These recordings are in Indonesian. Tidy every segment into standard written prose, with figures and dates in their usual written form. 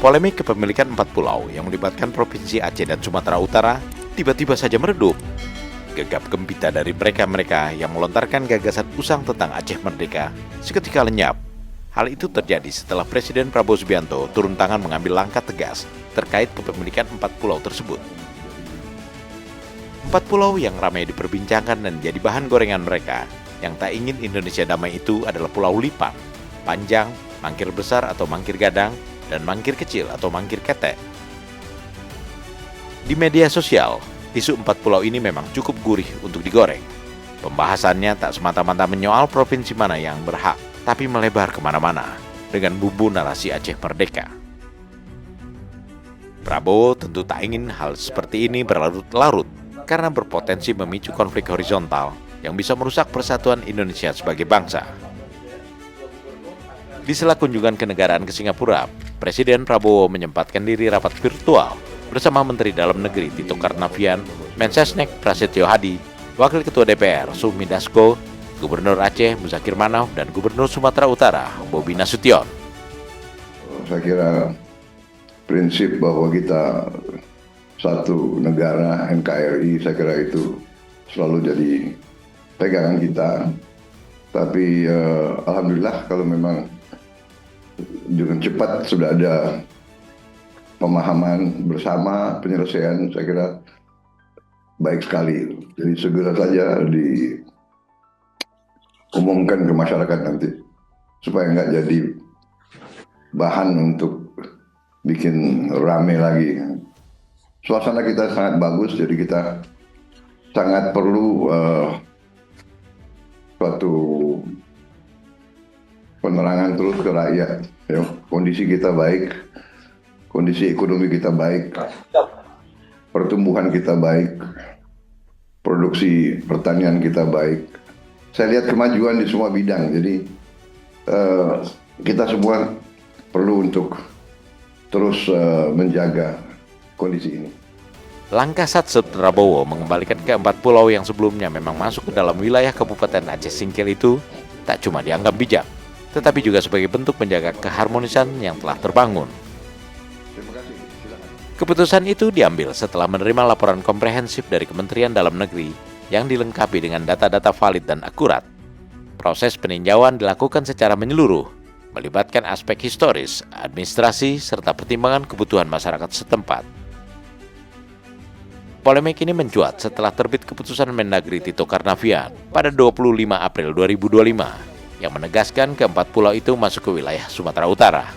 Polemik kepemilikan 4 pulau yang melibatkan Provinsi Aceh dan Sumatera Utara tiba-tiba saja meredup. Gegap gempita dari mereka-mereka yang melontarkan gagasan usang tentang Aceh Merdeka seketika lenyap. Hal itu terjadi setelah Presiden Prabowo Subianto turun tangan mengambil langkah tegas terkait kepemilikan 4 pulau tersebut. 4 pulau yang ramai diperbincangkan dan jadi bahan gorengan mereka yang tak ingin Indonesia damai itu adalah Pulau Lipan, Panjang, Mangkir Besar atau Mangkir Gadang, dan Mangkir Kecil atau Mangkir Ketek. Di media sosial, isu 4 pulau ini memang cukup gurih untuk digoreng. Pembahasannya tak semata-mata menyoal provinsi mana yang berhak, tapi melebar kemana-mana dengan bumbu narasi Aceh Merdeka. Prabowo tentu tak ingin hal seperti ini berlarut-larut karena berpotensi memicu konflik horizontal yang bisa merusak persatuan Indonesia sebagai bangsa. Di sela kunjungan kenegaraan ke Singapura, Presiden Prabowo menyempatkan diri rapat virtual bersama Menteri Dalam Negeri Tito Karnavian, Mensesnek Prasetyo Hadi, Wakil Ketua DPR Sumi Dasko, Gubernur Aceh Muzakir Manaf, dan Gubernur Sumatera Utara Bobi Nasution. Saya kira prinsip bahwa kita satu negara NKRI, saya kira itu selalu jadi pegangan kita. Tapi alhamdulillah kalau memang dengan cepat sudah ada pemahaman bersama, penyelesaian, saya kira baik sekali. Jadi segera saja diumumkan ke masyarakat nanti supaya nggak jadi bahan untuk bikin rame lagi. Suasana kita sangat bagus, jadi kita sangat perlu suatu penerangan terus ke rakyat. Ya, kondisi kita baik, kondisi ekonomi kita baik, pertumbuhan kita baik, produksi pertanian kita baik. Saya lihat kemajuan di semua bidang, jadi kita semua perlu untuk terus menjaga kondisi ini. Langkah Satset Prabowo mengembalikan ke 4 pulau yang sebelumnya memang masuk ke dalam wilayah Kabupaten Aceh Singkil itu tak cuma dianggap bijak, tetapi juga sebagai bentuk menjaga keharmonisan yang telah terbangun. Keputusan itu diambil setelah menerima laporan komprehensif dari Kementerian Dalam Negeri yang dilengkapi dengan data-data valid dan akurat. Proses peninjauan dilakukan secara menyeluruh, melibatkan aspek historis, administrasi, serta pertimbangan kebutuhan masyarakat setempat. Polemik ini mencuat setelah terbit keputusan Mendagri Tito Karnavian pada 25 April 2025 yang menegaskan ke 4 pulau itu masuk ke wilayah Sumatera Utara.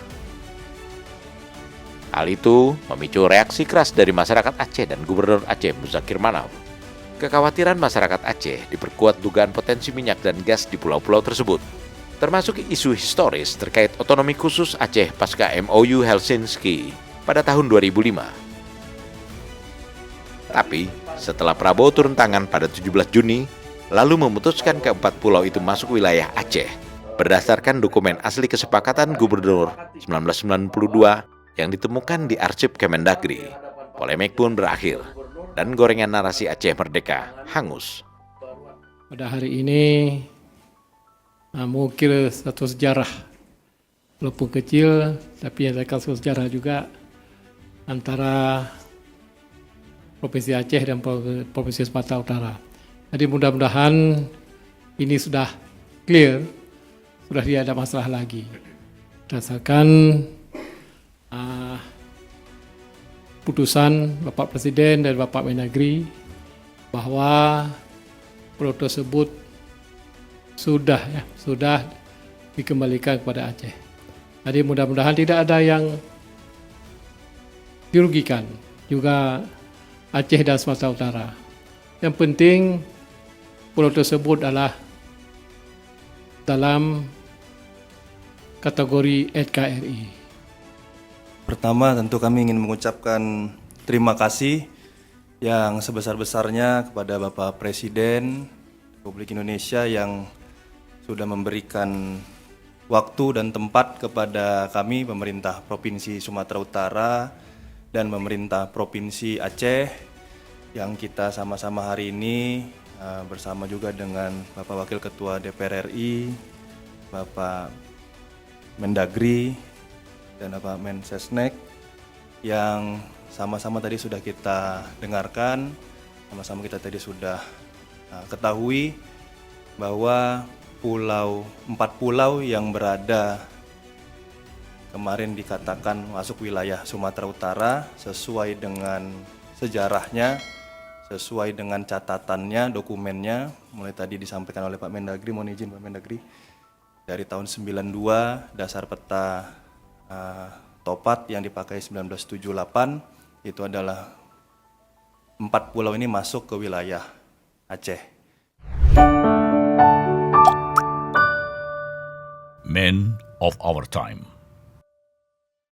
Hal itu memicu reaksi keras dari masyarakat Aceh dan Gubernur Aceh Muzakir Manaf. Kekhawatiran masyarakat Aceh diperkuat dugaan potensi minyak dan gas di pulau-pulau tersebut, termasuk isu historis terkait otonomi khusus Aceh pasca MOU Helsinki pada tahun 2005. Tapi, setelah Prabowo turun tangan pada 17 Juni, lalu memutuskan ke 4 pulau itu masuk wilayah Aceh, berdasarkan dokumen asli kesepakatan Gubernur 1992 yang ditemukan di arsip Kemendagri, polemik pun berakhir, dan gorengan narasi Aceh Merdeka hangus. Pada hari ini, mungkin satu sejarah, walaupun kecil, tapi ada satu sejarah juga antara Provinsi Aceh dan Provinsi Sumatera Utara. Jadi mudah-mudahan ini sudah clear, sudah tidak ada masalah lagi. Berdasarkan putusan Bapak Presiden dan Bapak Mendagri bahwa pulau tersebut sudah dikembalikan kepada Aceh. Jadi mudah-mudahan tidak ada yang dirugikan, juga Aceh dan Sumatera Utara. Yang penting pulau tersebut adalah dalam kategori NKRI. Pertama tentu kami ingin mengucapkan terima kasih yang sebesar-besarnya kepada Bapak Presiden Republik Indonesia yang sudah memberikan waktu dan tempat kepada kami, pemerintah Provinsi Sumatera Utara dan pemerintah Provinsi Aceh, yang kita sama-sama hari ini bersama juga dengan Bapak Wakil Ketua DPR RI, Bapak Mendagri, dan Bapak Mensesnek yang sama-sama tadi sudah kita dengarkan, sama-sama kita tadi sudah ketahui bahwa 4 pulau yang berada kemarin dikatakan masuk wilayah Sumatera Utara sesuai dengan sejarahnya, sesuai dengan catatannya, dokumennya, mulai tadi disampaikan oleh Pak Mendagri, mohon izin Pak Mendagri, dari tahun 92 dasar peta Topat yang dipakai 1978 itu adalah 4 pulau ini masuk ke wilayah Aceh. Men of our time.